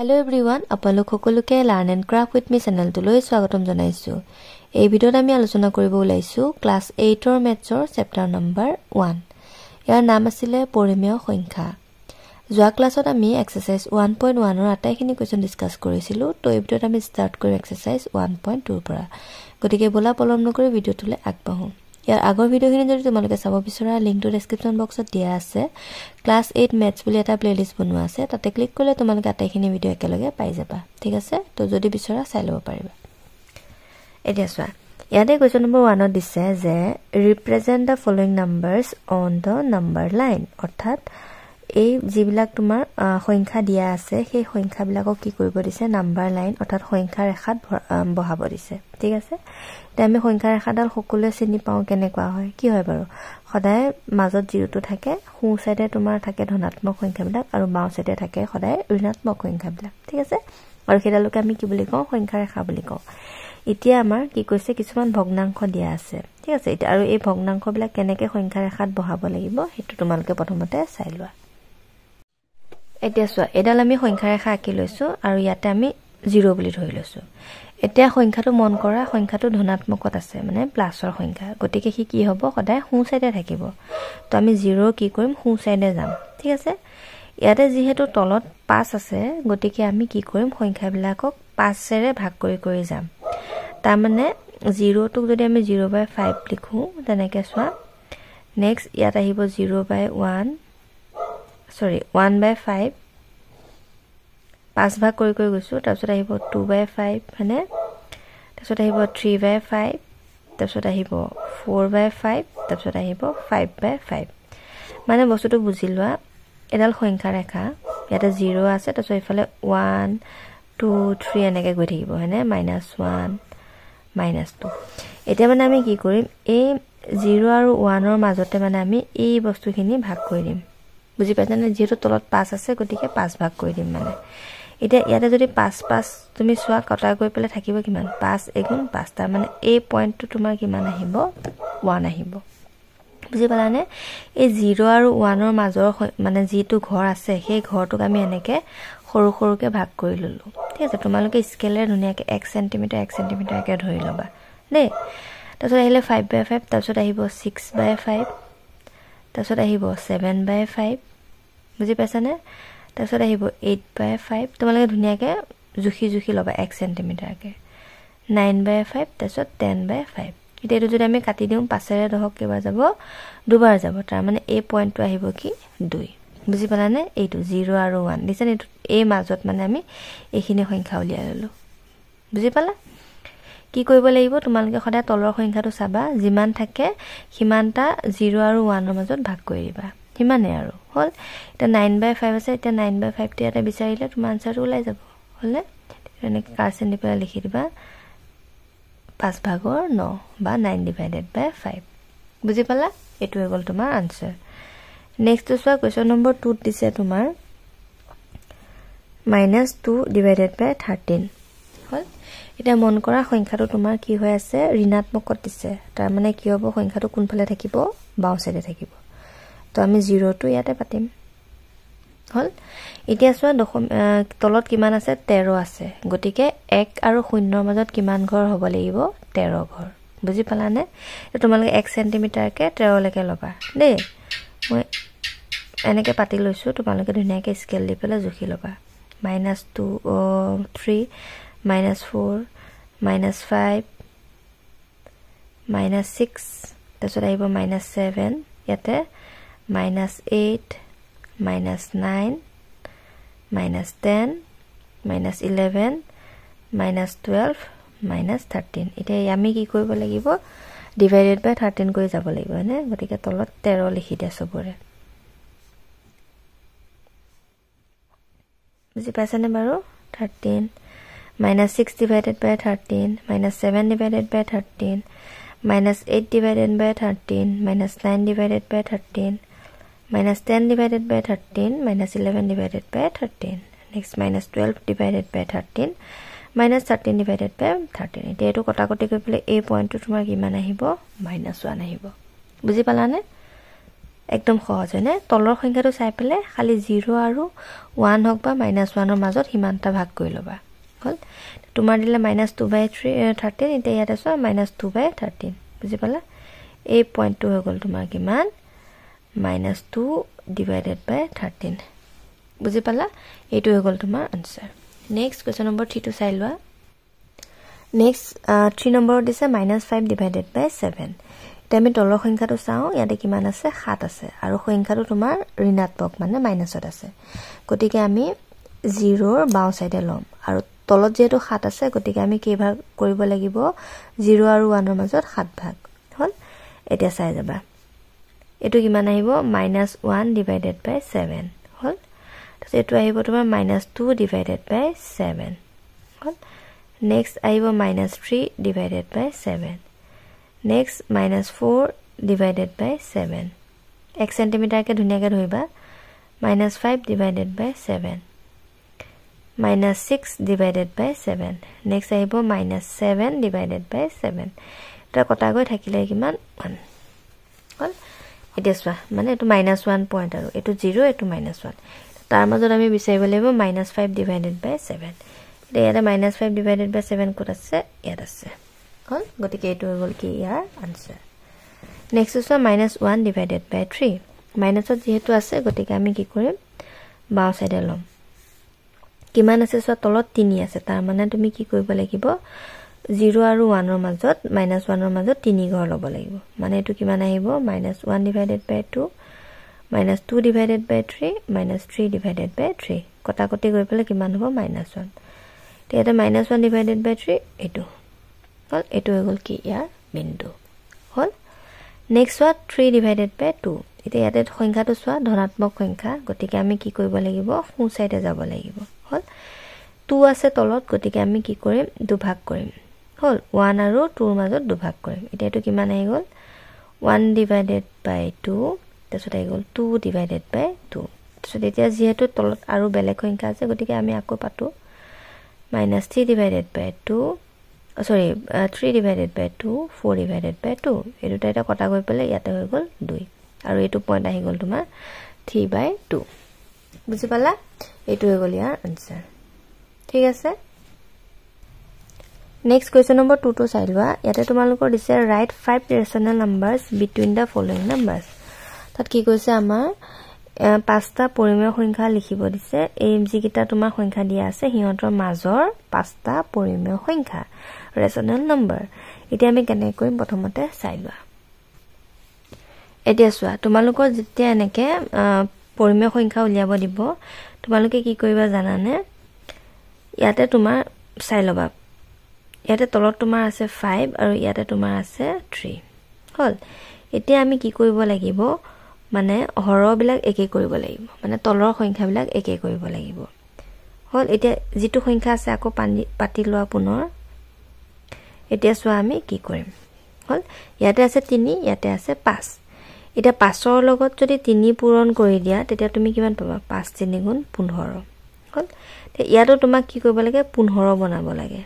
Hello everyone, আপোনালোক সকলোকে Learn and Craft with me channel লৈ স্বাগতম জনাইছো। এই ভিডিঅ'ত আমি আলোচনা কৰিব ওলাইছো ক্লাছ 8 ৰ মেথছৰ চেপ্টাৰ নম্বৰ 1। ইয়াৰ নাম আছিল পৰিমেয় সংখ্যা। যোৱা ক্লাছত আমি এক্সাৰসাইজ 1.1 ৰ আটাইখিনি কোৱেশ্চন ডিসকাস কৰিছিলো। তো এই ভিডিঅ'ত আমি ষ্টাৰ্ট কৰিম এক্সাৰসাইজ 1.2 ৰ পৰা। গতিকে বলা পলম নকৰি ভিডিঅ'টোলৈ আগবাঢ়ো। ইয়াৰ আগৰ ভিডিঅ'খিনি যদি তোমালোকে চাব বিচৰা লিংকটো ডেসক্ৰিপচন বক্সত দিয়া আছে। ক্লাছ 8 মেথছ বুলি এটা প্লেলিষ্ট বনোৱা আছে। তাতে ক্লিক কৰিলে তোমালোকে আটাইখিনি ভিডিঅ' একেলগে পাই যাবা। ঠিক আছে? তো যদি বিচৰা চাই ল'ব পাৰিবা। এতিয়া চোৱা। ইয়াতে কোৱেশ্চন নম্বৰ 1 ত দিছে যে represent the following numbers on the number line. অৰ্থাৎ এই যিবিলাক তোমাৰ সংখ্যা দিয়া আছে সেই সংখ্যাবিলাকক কি কৰিব দিছে নাম্বাৰ লাইন অৰ্থাৎ সংখ্যা ৰেখাত বহাব দিছে। ঠিক আছে? এতিয়া আমি সংখ্যা ৰেখাডাল সকলোৱে চিনি পাওঁ কেনেকুৱা হয় কি হয় বাৰু সদায় মাজত জিৰোটো থাকে সোঁ সাইডে তোমাৰ থাকে ধনাত্মক সংখ্যাবিলাক আৰু বাওঁ সাইডে থাকে সদায় ঋণাত্মক সংখ্যাবিলাক। ঠিক আছে? আৰু সেইডালকে আমি কি বুলি কওঁ সংখ্যা ৰেখা বুলি কওঁ। এতিয়া আমাৰ কি কৈছে কিছুমান ভগ্নাংশ দিয়া আছে। ঠিক আছে? এতিয়া আৰু এই ভগ্নাংশবিলাক কেনেকৈ সংখ্যা ৰেখাত বহাব লাগিব সেইটো তোমালোকে প্ৰথমতে চাই লোৱা। এতিয়া চোৱা এডাল আমি সংখ্যা ৰেখা আঁকি লৈছো আৰু ইয়াতে আমি 0 বুলি ধৰি লৈছো। এতিয়া সংখ্যাটো মন কৰা সংখ্যাটো ধনাত্মকত আছে মানে প্লাসৰ সংখ্যা। গতিকে কি হ'ব সদায় সোঁ সাইডে থাকিব। তো আমি 0 কি কৰিম সোঁ সাইডে যাম। ঠিক আছে? ইয়াতে যেহেতু তলত 5 আছে গতিকে আমি কি কৰিম সংখ্যাবিলাকক 5 এৰে ভাগ কৰি যাম। তাৰ মানে 0 টোক যদি আমি 0/5 লিখো তেনেকৈ চোৱা নেক্সট ইয়াত আহিব 1/5 5 ভাগ কৰি গৈছো। তাৰপিছত আহিব 2/5 মানে তাৰপিছত আহিব 3/5 তাৰপিছত আহিব 4/5 তাৰপিছত আহিব 5/5 মানে বস্তুটো বুজি লোৱা এডাল সংখ্যা ৰেখা ইয়াতে 0 আছে তাৰপিছত ইফালে 1 2 3 এনেকৈ গৈ থাকিব হয়নে -1 -2। এতিয়া মানে আমি কি কৰিম এই 0 আৰু 1 ৰ মাজতে মানে আমি এই বস্তুখিনি ভাগ কৰি দিম। বুজি পাইছা নে যেহেতু তলত 5 আছে গতিকে 5 ভাগ কৰি দিম মানে। এতিয়া ইয়াতে যদি 5 তুমি চোৱা কটা গৈ পেলে থাকিব কিমান 5 * 5 তাৰ মানে এই পইণ্টটো তোমাৰ কিমান আহিব 1 আহিব। বুজি পালানে? এই 0 আৰু 1 ৰ মাজৰ মানে যিটো ঘৰ আছে সেই ঘৰটোক আমি এনেকৈ সৰুকে ভাগ কৰি ললো। ঠিক আছে? তোমালোকে স্কেলেৰে ধুনীয়াকৈ 1 সেন্টিমিটাৰ 1 সেন্টিমিটাৰ একে ধৰি ল'বা দেই। তাৰপিছত আহিলে 5/5 তাৰপিছত আহিব 6/5 তাৰপিছত আহিব 7/5 বুজি পাইছানে? তাৰপিছত আহিব 8/5 তোমালোকে ধুনীয়াকৈ জুখি ল'বা 1 সেন্টিমিটাৰকে 9/5 তাৰপিছত 10/5। এতিয়া এইটো যদি আমি কাটি দিওঁ 5ৰে 10ক কেইবাৰ যাব দুবাৰ যাব। তাৰ মানে এই পইণ্টটো আহিব কি 2। বুজি পালানে? এইটো 0 আৰু 1 দিছে এইটো এই মাজত মানে আমি এইখিনি সংখ্যা উলিয়াই ললো। বুজি পালা? কি কৰিব লাগিব তোমালোকে সদায় তলৰ সংখ্যাটো চাবা যিমান থাকে সিমানটা 0 আৰু 1 ৰ মাজত ভাগ কৰি দিবা। সিমানে আৰু হল। এটা 9/5 আছে এটা 9/5 তে এটা বিচাৰিলে তোমাৰ আনসাৰটো ওলাই যাব। হলনে? এনেকৈ কাৰ্চন দি পেলাই লিখি দিবা 5/9 বা 9/5। বুজি পালা? এইটো হৈ গ'ল তোমাৰ আনসাৰ। নেক্সট চোৱা কোৱেশ্চন নম্বৰ 2 দিছে তোমাৰ -2/13 হল। এটা মন কৰা সংখ্যাটো তোমাৰ কি হৈ আছে ঋণাত্মকত দিছে। তাৰ মানে কি হ'ব সংখ্যাটো কোনফালে থাকিব বাওঁ সাইডে থাকিব। তো আমি 0 টো ইয়াতে পাতিম হল। এতিয়া চোৱা তলত কিমান আছে 13 আছে গতিকে 1 আৰু 0 ৰ মাজত কিমান ঘৰ হ'ব লাগিব 13 ঘৰ। বুজি পালানে? তোমালোকে 1 সেন্টিমিটাৰকে 13 লৈকে ল'বা দেই। মই এনেকৈ পাতি লৈছো তোমালোকে ধুনীয়াকৈ স্কেল দি পেলাই জুখি ল'বা -2 3 -4 -5 -6 তাৰপিছত আহিব -7 ইয়াতে -8 -9 -10 -11 -12 -13। এতিয়া আমি কি কৰিব লাগিব /13 কৰি যাব লাগিব হয়নে? গতিকে তলত 13 লিখি দিয়া চবৰে। বুজি পাইছানে বাৰু? 13 -6/13 -7/13 -8/13 -9/13 -10/13 -11/13 নেক্সট -12/13 -13/13। এতিয়া এইটো কটাকটি কৰি পেলাই এই পইণ্টটো তোমাৰ কিমান আহিব -1 আহিব। বুজি পালানে? একদম সহজ হয়নে তলৰ সংখ্যাটো চাই পেলে খালি 0 আৰু 1 হক বা -1 ৰ মাজত হিমানটা ভাগ কৰি লবা হল তোমাৰ দিলে -2/13 এতিয়া ইয়াত আছে -2/13 বুজি পালা এই পইণ্টটো হৈ গল তোমাৰ কিমান -2/13 বুজি পালা এইটো হৈ গল তোমাৰ আনসাৰ নেক্সট কোৱেশ্চন নম্বৰ 3 টো চাই লোৱা নেক্সট 3 নম্বৰ দিছে -5/7 এতিয়া আমি তলৰ সংখ্যাটো চাও ইয়াতে কিমান আছে 7 আছে আৰু সংখ্যাটো তোমাৰ ঋণাত্মক মানে মাইনাসত আছে গতিকে আমি 0 ৰ বাও সাইডে লম আৰু তলত যেটো 7 আছে গতিকে আমি কি ভাগ কৰিব লাগিব 0 আৰু 1 ৰ মাজত 7 ভাগ হল এতিয়া চাই যাবা এটো কিমান আহিব -1/7 হল তাতে এটো আহিব তোমাৰ -2/7 হল নেক্সট আহিব -3/7 next -4/7 1 centimeter के धुनियाके धरिबा -5/7 -6/7 next আহিব -7/7 এটা কটা গৈ থাকিলে কিমান 1 হল এতিয়া চোৱা মানে এটো -1 পইণ্ট আৰু এটো 0 এটো -1 তাৰ মাজত আমি বিচাৰিব লাগিব -5/7 এতিয়া ইয়াতে -5/7 কত আছে ইয়াত আছে হল গতিকে এটো হৈ গল কি ইয়াৰ আনসাৰ নেক্সট আছে -1/3 মাইনাসত যেহেতু আছে গতিকে আমি কি কৰিম বাও সাইডে লম কিমান আছে সো তলত 3 আছে তাৰ মানে তুমি কি কৰিব লাগিব 0 আৰু 1 ৰ মাজত -1 ৰ মাজত 3 ঘৰ লব লাগিব মানে এটো কিমান আহিব -1/2 -2/3 -3/3 কটাকটি গৈ পেলে কিমান হ'ব -1 তেতে -1/3 এটো হল এটো হৈ গল কি ইয়াৰ বিন্দু হল নেক্সট ওয়াট 3/2 এতিয়া ইয়াতে সংখ্যাটো চোৱা ধনাত্মক সংখ্যা গতিকে আমি কি কৰিব লাগিব সোঁ সাইডে যাব লাগিব হল 2 আছে তলত গতিকে আমি কি কৰিম দুভাগ কৰিম হল 1 আৰু 2 ৰ মাজত দুভাগ কৰিম এতিয়া এটো কিমান আহি গল 1/2 তাৰছত আহি গল 2/2 তাৰছত এতিয়া যেহেতু তলত আৰু বেলেগ সংখ্যা আছে গতিকে আমি আকৌ পাতো -3/2 sorry 3/2 4/2 এটো এটা কটা গৈ পেলে ইয়াতে হৈ গল 2 আৰু এটো পইণ্ট আহি গল তোমাৰ 3/2 বুজি পালা এটো হৈ গল ইয়াৰ আনসাৰ ঠিক আছে নেক্সট কোৱেশ্চন নম্বৰ 2 টো চাই লোৱা ইয়াতে তোমালোকৰ দিছে ৰাইট 5 ৰেশনাল নাম্বাৰস বিটুইন দা ফলোইং নাম্বাৰস তাত কি কৈছে আমাৰ পাঁচটা পৰিমেয় সংখ্যা লিখিব দিছে এই যিকিটা তোমাৰ সংখ্যা দিয়া আছে হিহঁতৰ মাজৰ পাঁচটা পৰিমেয় সংখ্যা ৰেশনাল নাম্বাৰ এতিয়া আমি কেনে কৰিম প্ৰথমতে চাই লোৱা এতিয়া চোৱা তোমালোকৰ যেতিয়া এনেকে পৰিমেয় সংখ্যা উলিয়াব দিব তোমালোকে কি কৰিবা জানানে ইয়াতে তোমাৰ চাই লবা ইয়াতে তলত তোমাৰ আছে 5 আৰু ইয়াতে তোমাৰ আছে 3 হল এতিয়া আমি কি কৰিব লাগিব মানে হৰ বিলাক একে কৰিব লাগিব মানে তলৰ সংখ্যা বিলাক একে কৰিব লাগিব হল এতিয়া যেটো সংখ্যা আছে আকৌ পাতি লোৱা পুনৰ এতিয়া চোৱা আমি কি কৰিম হল ইয়াতে আছে 3 ইয়াতে আছে 5 এটা 5 ৰ লগত যদি 3 পূৰণ কৰি দিয়া তেতিয়া তুমি কিমান পাবা 5 3 গুণ 15 হল তে ইয়াতো তোমাক কি কৰিব লাগে 15 বনাব লাগে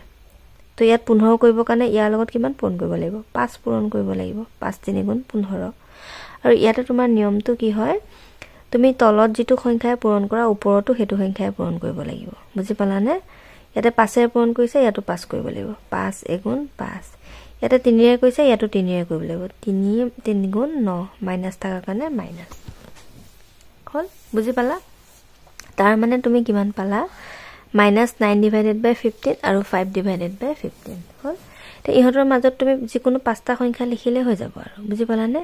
তো ইয়াত 15 কৰিব কাৰণে ইয়াৰ লগত কিমান পূৰণ কৰিব লাগিব 5 পূৰণ কৰিব লাগিব 5 3 গুণ 15 আৰু ইয়াতে তোমাৰ নিয়মটো কি হয় তুমি তলত যেটো সংখ্যায় পূৰণ কৰা ওপৰতো হেতু সংখ্যায় পূৰণ কৰিব লাগিব বুজি পালানে ইয়াতে 5 এ পূৰণ কৰিছে ইয়াতো 5 কৰিব লাগিব 5 গুণ 5 ইয়াতে 3 এ কৈছে ইয়াতো 3 এ কৰিব লাগিব 3 গুণ 9 মাইনাস থাকাৰ কাৰণে মাইনাস হল বুজি পালা তাৰ মানে তুমি কিমান পালা -9/15 আৰু 5/15 হল তে ইহঁতৰ মাজত তুমি যিকোনো পাঁচটা সংখ্যা লিখিলে হৈ যাব আৰু বুজি পালানে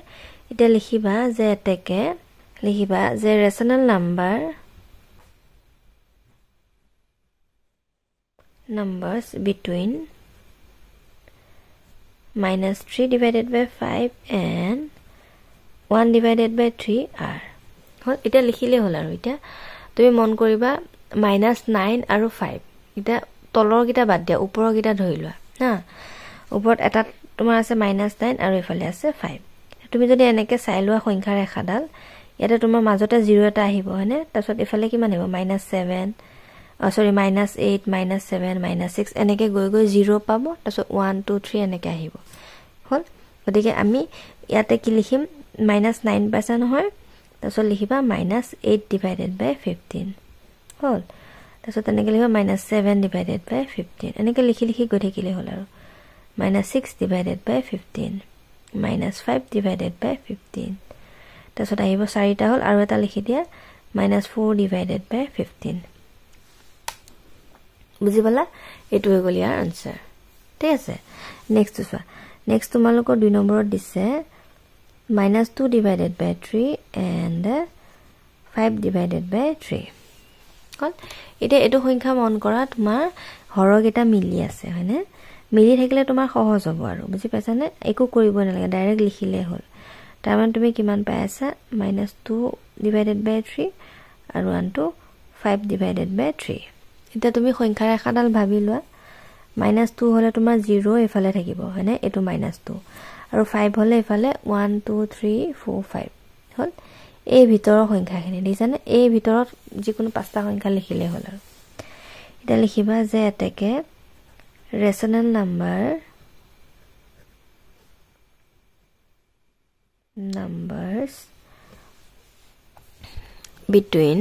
এটা লিখিবা যে এতেকে লিখিবা যে ৰেশনাল numbers between -3/5 and 1/3 are হল এটা লিখিলে হল আৰু এটা তুমি মন কৰিবা -9 আৰু 5 এটা তলৰ গিটা বাদ দিয়া ওপৰৰ গিটা ধৰি লোৱা হা ওপৰত এটা তোমাৰ আছে -9 আৰু এফালে আছে 5 তুমি যদি এনেকে চাই লোৱা সংখ্যাৰ ৰেখাডাল ইয়াতে তোমাৰ মাজতে 0 এটা আহিব হয়নে তাৰছত এফালে কিমান আহিব -7 sorry -8 -7 -6 এনেকে গৈ গৈ 0 পাব তাৰছত 1 2 3 এনেকে আহিব হল গতিকে আমি ইয়াতে কি লিখিম -9 পাইছা নহয় তাৰপিছত লিখিবা -8 divided by 15 হ'ল তাৰপিছত এনেকৈ লিখিবা -7 divided by 15 এনেকৈ লিখি লিখি গৈ থাকিলে হ'ল আৰু -6 divided by 15 -5 divided by 15 তাৰপিছত আহিব 4টা হ'ল আৰু এটা লিখি দিয়া -4 divided by 15 বুজি পালা এটো হৈ গ'ল ইয়াৰ আনসাৰ ঠিক আছে নেক্সট চোৱা নেক্সট তোমালোকৰ 2 নম্বৰত দিছে -2 divided by 3 and 5 divided by 3 হ'ল এটা এটো সংখ্যা মন কৰা তোমাৰ হৰক এটা মিলি আছে হয়নে মিলি থাকিলে তোমাৰ সহজ হ'ব আৰু বুজি পাইছানে একো কৰিব নালাগে ডাইৰেক্ট লিখিলে হ'ল তাৰ মানে তুমি কিমান পাই আছা -2 divided by 3 আৰু আনটো 5 divided by 3 এটা তুমি সংখ্যাৰ ৰেখাডাল ভাবি লোৱা -2 হলে তোমাৰ 0 এফালে থাকিব হয়নে এটো -2 আৰু 5 হলে এফালে 1 2 3 4 5 হ'ল এই ভিতৰৰ সংখ্যাখিনি দিছানে এই ভিতৰত যিকোনো পাঁচটা সংখ্যা লিখিলে হ'ল আৰু এটা লিখিবা যে এটাকে ৰেশনাল numbers between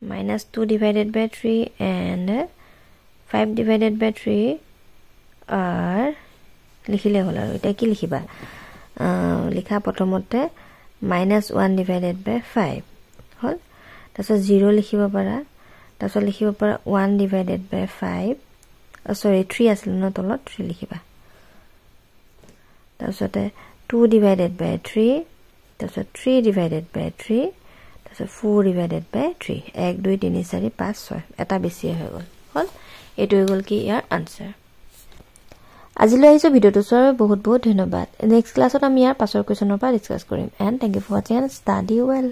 -2 divided by 3 and 5 divided by 3 are লিখিলে হ'ল আৰু এটা কি লিখিবা লিখা প্ৰথমতে -1 divided by 5 হ'ল তাৰপিছত 0 লিখিব পাৰা তাৰপিছত লিখিব পাৰা 1 divided by 5 সৰি 3 আছিল ন তলত 3 লিখিবা তাৰপিছত 2 divided by 3 তাৰপিছত 3 divided by 3 তাৰপিছত 4 divided by 3 1 2 3 4 5 6 এটা বেছি হৈ গ'ল হ'ল এটো হৈ গ'ল কি ইয়াৰ আনসাৰ আজিলৈ আহিছো ভিডিওটো চোৱাৰ বহুত বহুত ধন্যবাদ নেক্সট ক্লাছত আমি ইয়াৰ পাছৰ কোৱেশ্যনৰ পৰা ডিসকাস কৰিম and thank you for watching and study well